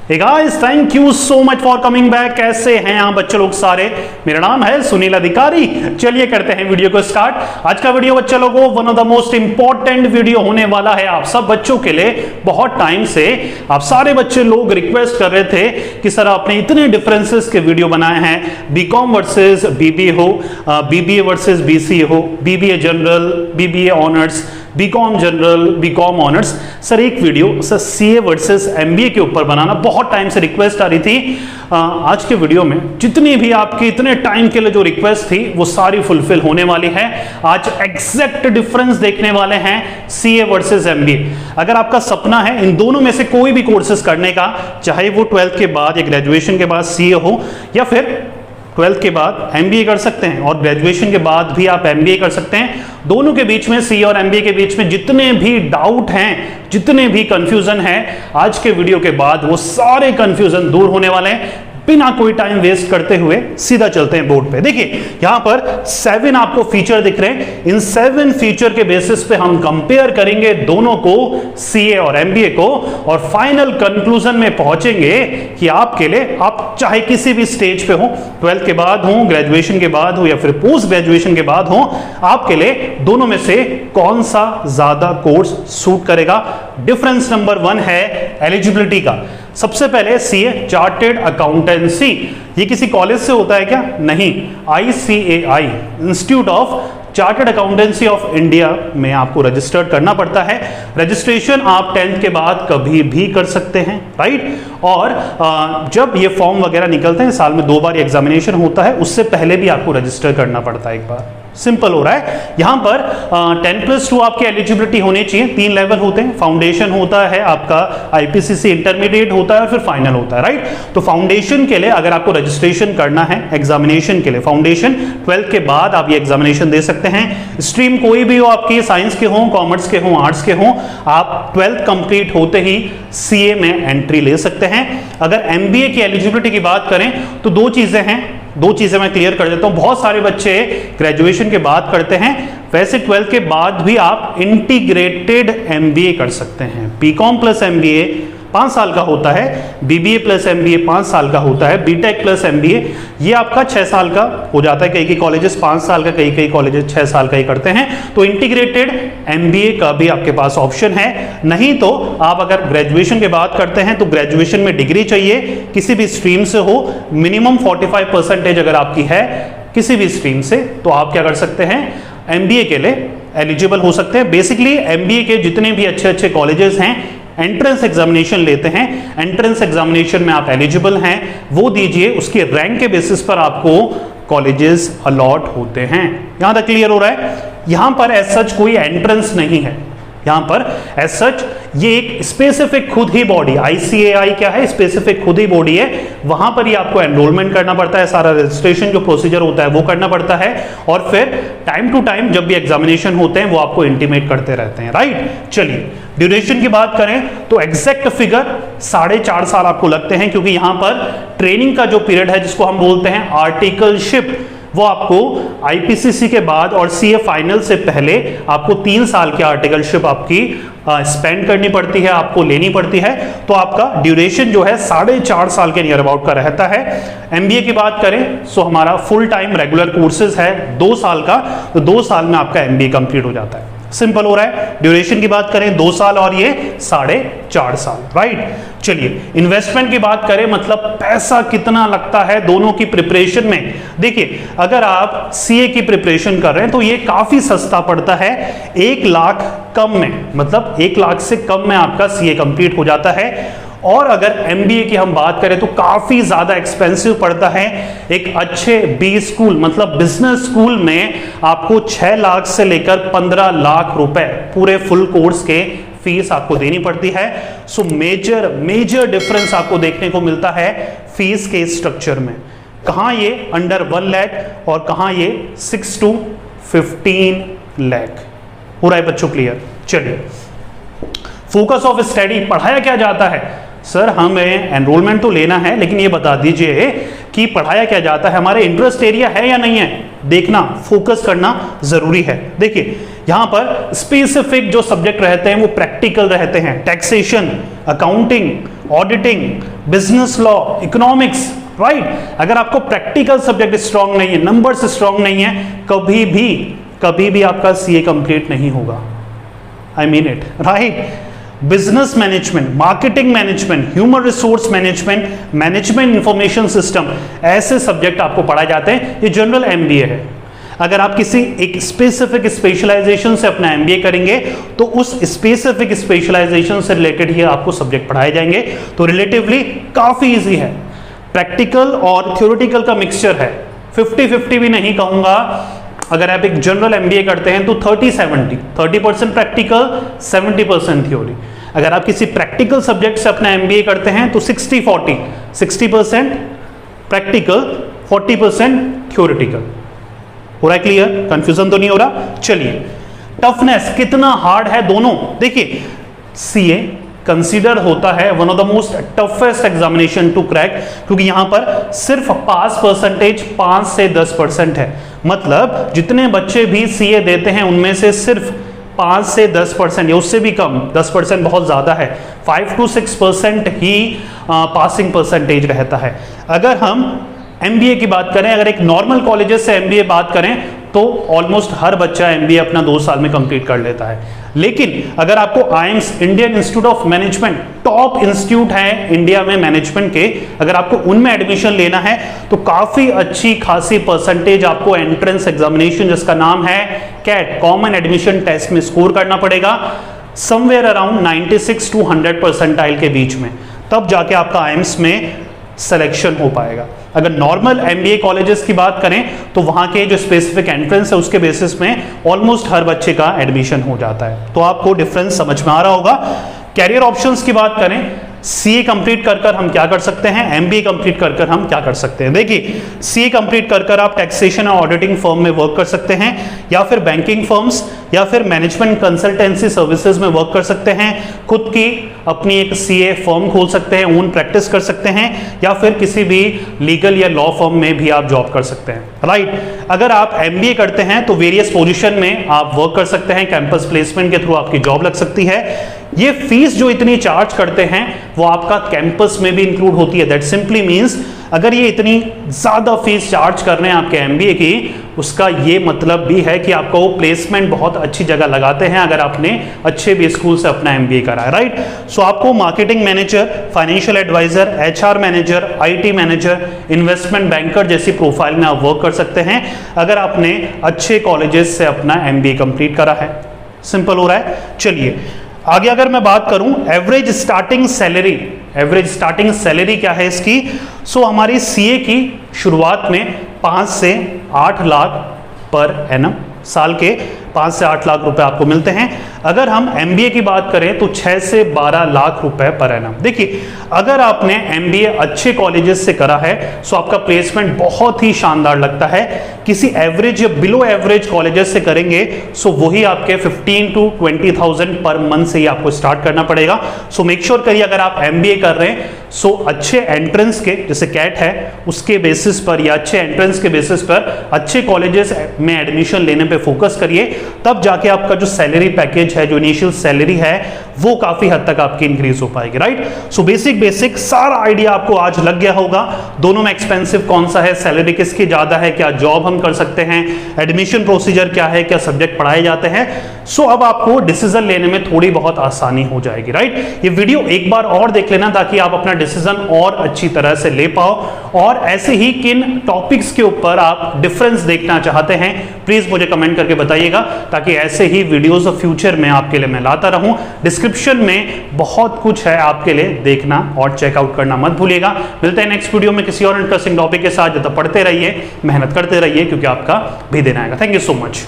Hey guys, thank you so much for coming back। कैसे हैं आप बच्चे लोग सारे? मेरा नाम है सुनील अधिकारी। चलिए करते हैं वीडियो को स्टार्ट। आज का वीडियो बच्चे लोगों one of the most important video होने वाला है आप सब बच्चों के लिए। बहुत टाइम से आप सारे बच्चे लोग रिक्वेस्ट कर रहे थे कि सर आपने इतने डिफरेंसेस के वीडियो बनाए हैं, बीकॉम वर्सेस बीबीए हो, बीबीए वर्सेस बीसीए हो, BBA general, BBA honours, BCom general, BCom honours. Sir एक video sir CA versus MBA के ऊपर बनाना, बहुत टाइम से रिक्वेस्ट आ रही थी। आज के वीडियो में जितनी भी आपके इतने टाइम के लिए जो रिक्वेस्ट थी वो सारी फुलफिल होने वाली है। आज एग्जैक्ट डिफरेंस देखने वाले हैं सीए वर्सेस एमबीए। अगर आपका सपना है इन दोनों में से कोई भी कोर्सेज करने का, चाहे वो 12th के बाद या ग्रेजुएशन के बाद सीए हो या फिर 12th के बाद एमबीए कर सकते हैं और ग्रेजुएशन के बाद भी आप एमबीए कर सकते हैं। दोनों के बीच में सीए और एमबीए के बीच में जितने भी डाउट हैं, जितने भी कंफ्यूजन है, आज के वीडियो के बाद वो सारे कंफ्यूजन दूर होने वाले हैं। बिना कोई टाइम वेस्ट करते हुए सीधा चलते हैं बोर्ड पे। देखिए यहां पर 7 आपको फीचर दिख रहे हैं। इन 7 फीचर के बेसिस पे हम कंपेयर करेंगे दोनों को, सीए और एमबीए को, और फाइनल कंक्लूजन में पहुंचेंगे कि आपके लिए, आप चाहे किसी भी स्टेज पे हो, 12th के बाद हो, ग्रेजुएशन के बाद हो या फिर पोस्ट ग्रेजुएशन के बाद हो, आपके लिए दोनों में से कौन सा ज्यादा कोर्स सूट करेगा। डिफरेंस नंबर 1 है एलिजिबिलिटी का। सबसे पहले सीए चार्टेड अकाउंटेंसी, ये किसी कॉलेज से होता है क्या? नहीं, ICAI institute of chartered accountancy of India में आपको रजिस्टर्ड करना पड़ता है। रजिस्ट्रेशन आप 10th के बाद कभी भी कर सकते हैं, राइट। और जब ये फॉर्म वगैरह निकलते हैं, साल में 2 बार एग्जामिनेशन होता है, उससे पहले भी आपको रजिस्टर करना पड़ता है एक बार। सिंपल हो रहा है। यहां पर 10+2 आपकी एलिजिबिलिटी होनी चाहिए। 3 लेवल होते हैं, फाउंडेशन होता है आपका, IPCC इंटरमीडिएट होता है और फिर फाइनल होता है, राइट। तो फाउंडेशन के लिए अगर आपको रजिस्ट्रेशन करना है एग्जामिनेशन के लिए, फाउंडेशन 12th के बाद आप ये एग्जामिनेशन दे सकते हैं। स्ट्रीम कोई भी हो आपकी, साइंस के हो, कॉमर्स के हो, आर्ट्स के हो, आप 12th कंप्लीट होते ही सीए में एंट्री ले सकते हैं। अगर एमबीए की एलिजिबिलिटी की बात करें तो 2 चीजें हैं, 2 चीजें मैं क्लियर कर देता हूं। बहुत सारे बच्चे ग्रेजुएशन के बाद करते हैं, वैसे 12th के बाद भी आप इंटीग्रेटेड एमबीए कर सकते हैं। बीकॉम प्लस एमबीए 5 साल का होता है, बीबीए प्लस एमबीए 5 साल का होता है, बीटेक प्लस एमबीए ये आपका 6 साल का हो जाता है। कई कॉलेजेस 5 साल का, कई कॉलेजेस 6 साल का ही करते हैं। तो इंटीग्रेटेड एमबीए का भी आपके पास ऑप्शन है। नहीं तो आप अगर ग्रेजुएशन के बाद करते हैं तो ग्रेजुएशन में डिग्री चाहिए, किसी भी स्ट्रीम से हो, मिनिमम 45% अगर आपकी है किसी भी स्ट्रीम से, तो आप क्या कर सकते हैं, एमबीए के लिए एलिजिबल हो सकते हैं। बेसिकली एमबीए के जितने भी अच्छे अच्छे कॉलेजेस हैं एंट्रेंस एग्जामिनेशन लेते हैं, एंट्रेंस एग्जामिनेशन में आप एलिजिबल हैं, वो दीजिए, उसके रैंक के बेसिस पर आपको कॉलेजेस अलॉट होते हैं। यहां तक क्लियर हो रहा है। यहां पर एज सच कोई एंट्रेंस नहीं है, यहां पर एज सच ये एक स्पेसिफिक खुद ही बॉडी, ICAI क्या है, स्पेसिफिक खुद ही बॉडी है। वहां पर ही आपको एनरोलमेंट करना पड़ता है, सारा रजिस्ट्रेशन जो प्रोसीजर होता है वो करना पड़ता है, और फिर टाइम टू टाइम जब भी एग्जामिनेशन होते हैं वो आपको इंटीमेट करते रहते हैं, राइट। चलिए ड्यूरेशन की बात करें तो एग्जैक्ट फिगर 4.5 साल आपको लगते हैं, क्योंकि यहां पर ट्रेनिंग का जो पीरियड है जिसको हम बोलते हैं आर्टिकलशिप, वो आपको IPCC के बाद और CA फाइनल से पहले आपको 3 साल की आर्टिकलशिप आपकी स्पेंड करनी पड़ती है, आपको लेनी पड़ती है। तो आपका ड्यूरेशन जो है 4.5 साल के नियर अबाउट का रहता है। एमबीए की बात करें सो हमारा फुल टाइम रेगुलर कोर्सेज है 2 साल का, तो 2 साल में आपका एमबीए कंप्लीट हो जाता है। सिंपल हो रहा है। ड्यूरेशन की बात करें 2 साल और ये 4.5 साल, राइट। चलिए इन्वेस्टमेंट की बात करें, मतलब पैसा कितना लगता है दोनों की प्रिपरेशन में। देखिए अगर आप सीए की प्रिपरेशन कर रहे हैं तो ये काफी सस्ता पड़ता है, 1 लाख कम में, मतलब 1 लाख से कम में आपका सीए कंप्लीट हो जाता है। और अगर एमबीए की हम बात करें तो काफी ज्यादा एक्सपेंसिव पड़ता है। एक अच्छे बी स्कूल मतलब बिजनेस स्कूल में आपको 6 लाख से लेकर 15 लाख रुपए पूरे फुल कोर्स के फीस आपको देनी पड़ती है। सो मेजर डिफरेंस आपको देखने को मिलता है फीस के स्ट्रक्चर में। कहां ये अंडर 1 लाख और कहां ये 6 to 15 लाख। हो रहा है बच्चों क्लियर? चलिए फोकस ऑफ स्टडी, पढ़ाया क्या जाता है? सर हमें एनरोलमेंट तो लेना है, लेकिन ये बता दीजिए कि पढ़ाया क्या जाता है, हमारे इंटरेस्ट एरिया है या नहीं है। देखना, फोकस करना जरूरी है। देखिए यहां पर स्पेसिफिक जो सब्जेक्ट रहते हैं वो प्रैक्टिकल रहते हैं, taxation, accounting, auditing, business law, economics, right. अगर आपको प्रैक्टिकल सब्जेक्ट स्ट्रांग नहीं है, नंबर्स स्ट्रांग नहीं है, कभी भी आपका सीए कंप्लीट नहीं होगा। I mean it, right. Business management, marketing management, human resource management, management information system, ऐसे सब्जेक्ट आपको पढ़ाए जाते हैं। ये जनरल एमबीए है। अगर आप किसी एक स्पेसिफिक स्पेशलाइजेशन से अपना एमबीए करेंगे तो उस स्पेसिफिक स्पेशलाइजेशन से रिलेटेड ही आपको सब्जेक्ट पढ़ाए जाएंगे, तो रिलेटिवली काफी इजी है। प्रैक्टिकल और थ्योरेटिकल का मिक्सचर है, 50-50 भी नहीं कहूंगा। अगर आप एक जनरल एमबीए करते हैं तो 30-70, 30% प्रैक्टिकल, 70% थ्योरी। अगर आप किसी प्रैक्टिकल सब्जेक्ट से अपना एमबीए करते हैं तो 60-40, 60% प्रैक्टिकल, 40% थ्योरेटिकल। हो रहा है क्लियर? कंफ्यूजन तो नहीं हो रहा? चलिए, टफनेस कितना हार्ड है दोनों। देखिए सीए कंसीडर होता है one of the most toughest examination to crack, क्योंकि यहां पर सिर्फ पास परसेंटेज 5 से 10% है। मतलब जितने बच्चे भी सीए देते हैं उनमें से सिर्फ 5 से 10% या उससे भी कम, 10% बहुत ज्यादा है, 5 to 6% ही पासिंग परसेंटेज रहता है। अगर हम एमबीए की बात करें, अगर एक नॉर्मल कॉलेजेस से एमबीए बात करें तो ऑलमोस्ट हर बच्चा एमबीए अपना 2 साल में कंप्लीट कर लेता है। लेकिन अगर आपको IIMs, Indian institute of management, top institute है इंडिया में मैनेजमेंट के, अगर आपको उनमें एडमिशन लेना है तो काफी अच्छी खासी परसेंटेज आपको एंट्रेंस एग्जामिनेशन जिसका नाम है कैट, कॉमन एडमिशन टेस्ट में स्कोर करना पड़ेगा, समवेयर अराउंड 96 to 100 परसेंटाइल के बीच में, तब जाके आपका आईएम्स में सिलेक्शन हो पाएगा। अगर नॉर्मल एमबीए कॉलेजेस की बात करें तो वहां के जो स्पेसिफिक एंट्रेंस है उसके बेसिस में ऑलमोस्ट हर बच्चे का एडमिशन हो जाता है। तो आपको डिफरेंस समझ में आ रहा होगा। कैरियर ऑप्शंस की बात करें, सीए कंप्लीट कर हम क्या कर सकते हैं, एमबीए कंप्लीट कर हम क्या कर सकते हैं। देखिए सीए कंप्लीट कर आप टैक्सेशन और ऑडिटिंग फर्म में वर्क कर सकते हैं, या फिर बैंकिंग फर्म्स, या फिर मैनेजमेंट कंसल्टेंसी सर्विसेज में वर्क कर सकते हैं, खुद की अपनी एक सीए फर्म खोल सकते हैं, ओन प्रैक्टिस कर सकते हैं, या फिर किसी भी लीगल या लॉ फर्म में भी आप जॉब कर सकते हैं, राइट। अगर आप एमबीए करते हैं तो वेरियस पोजीशन में आप वर्क कर सकते हैं, कैंपस प्लेसमेंट के थ्रू आपकी जॉब लग सकती है। ये फीस जो इतनी चार्ज करते हैं वो आपका कैंपस में भी इंक्लूड होती है। दैट सिंपली मींस अगर ये इतनी ज्यादा फीस चार्ज कर रहे हैं आपके एमबीए की, उसका ये मतलब भी है कि आपको वो प्लेसमेंट बहुत अच्छी जगह लगाते हैं अगर आपने अच्छे भी स्कूल से अपना एमबीए करा है, राइट। सो आपको marketing manager, financial adviser, HR manager, IT manager, investment banker जैसी प्रोफाइल में आप वर्क कर सकते हैं अगर आपने अच्छे कॉलेजेस से अपना एमबीए कंप्लीट करा है। सिंपल हो रहा है। चलिए आगे अगर मैं बात करूं एवरेज स्टार्टिंग सैलरी क्या है इसकी। सो हमारी सीए की शुरुआत में 5 से 8 लाख पर एनम, साल के 5 से 8 लाख रुपए आपको मिलते हैं। अगर हम एमबीए की बात करें तो 6 से 12 लाख रुपए पर एनम। देखिए अगर आपने एमबीए अच्छे कॉलेजेस से करा है तो आपका प्लेसमेंट बहुत ही शानदार लगता है। किसी एवरेज या बिलो एवरेज कॉलेजेस से करेंगे सो वही आपके 15 to 20,000 पर मंथ से ही आपको स्टार्ट करना पड़ेगा। सो मेक श्योर करिए अगर आप एमबीए कर रहे हैं सो अच्छे एंट्रेंस के, जैसे कैट है उसके बेसिस पर या अच्छे एंट्रेंस के बेसिस पर अच्छे कॉलेजेस में एडमिशन लेने पे फोकस करिए, तब जाके आपका जो सैलरी पैकेज है, जो इनिशियल सैलरी है वो काफी हद तक आपकी इंक्रीज हो पाएगी, राइट। सो बेसिक सारा आइडिया आपको आज लग गया होगा। दोनों में एक्सपेंसिव कौन सा है, सैलरी किसकी ज्यादा है, क्या जॉब हम कर सकते हैं, एडमिशन प्रोसीजर क्या है, क्या सब्जेक्ट पढ़ाए जाते हैं। सो अब आपको डिसीजन लेने में थोड़ी बहुत आसानी हो जाएगी, राइट। ये वीडियो एक बार और देख लेना ताकि आप अपना डिसीजन और अच्छी तरह से ले पाओ। और ऐसे ही किन टॉपिक्स के ऊपर आप डिफरेंस देखना चाहते हैं प्लीज मुझे कमेंट करके बताइएगा, ताकि ऐसे ही वीडियोस फ्यूचर में आपके लिए मैं लाता रहूं। डिस्क्रिप्शन में बहुत कुछ है आपके लिए, देखना और चेकआउट करना मत भूलिएगा। मिलते हैं नेक्स्ट वीडियो में किसी और इंटरेस्टिंग टॉपिक के साथ। जब तक पढ़ते रहिए, मेहनत करते रहिए, क्योंकि आपका भी दिन आएगा। Thank you so much.